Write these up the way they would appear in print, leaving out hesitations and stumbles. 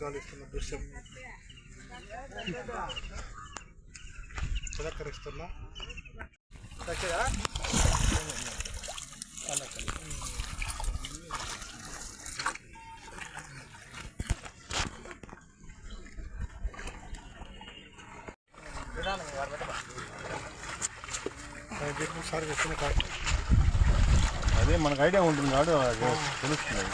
గాలిస్తున్న దృశ్యం తిరస్కరిస్తున్నా అదే మనకు ఐడియా ఉంటుంది కాదు తెలుస్తుంది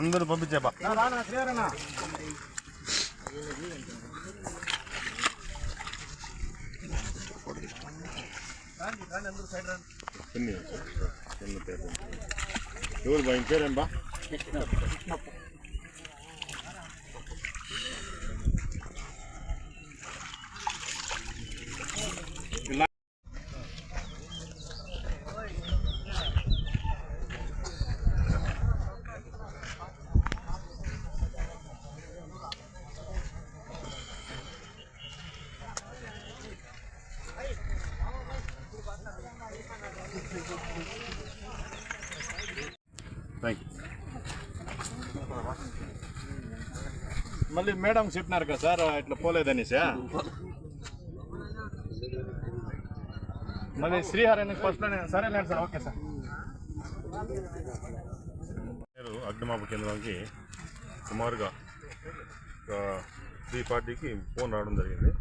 అందరూ పంపించేబా ఎవరు బా ఇంకేరేం బా మళ్ళీ మేడం చెప్పినారు కదా సార్ ఇట్లా పోలేదనేసి మళ్ళీ శ్రీహరిని ఫస్ట్ సరేలేండి సార్ ఓకే సార్ నేను అగ్నిమాపక కేంద్రానికి సుమారుగా ఒక 3:40కి ఫోన్ రావడం జరిగింది.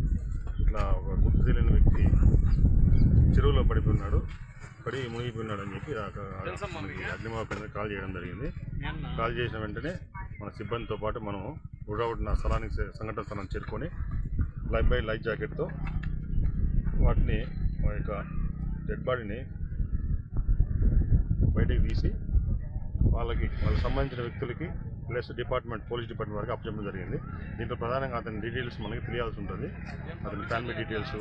ఇట్లా ఒక గుర్తు తెలియని వ్యక్తి చెరువులో పడిపోయినాడు, మునిగిపోయినాడు అని చెప్పి అగ్నిమాపక కేంద్రానికి కాల్ చేయడం జరిగింది. కాల్ చేసిన వెంటనే మన సిబ్బందితో పాటు మనం ఉడగొట్టిన స్థలానికి సంఘటన స్థలాన్ని చేరుకొని లైఫ్ జాకెట్తో వాటిని మా యొక్క డెడ్ బాడీని బయటికి తీసి వాళ్ళకి సంబంధించిన వ్యక్తులకి ప్లస్ పోలీస్ డిపార్ట్మెంట్ వరకు అప్పచెప్పడం జరిగింది. దీంట్లో ప్రధానంగా అతని డీటెయిల్స్ మనకి తెలియాల్సి ఉంటుంది. అతని ఫ్యామిలీ డీటెయిల్స్,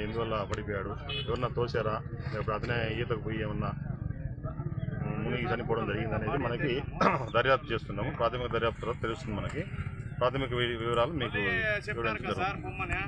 ఎందువల్ల పడిపోయాడు, ఎవరన్నా తోసారా, లేకపోతే అతనే ఈతకు పోయి ఏమన్నా మునిగి చనిపోవడం జరిగింది అనేది మనకి దర్యాప్తు చేస్తున్నాము. ప్రాథమిక దర్యాప్తు తర్వాత తెలుస్తుంది. మనకి ప్రాథమిక వివరాలు మీకు ఇవ్వడానికి జరుగుతుంది.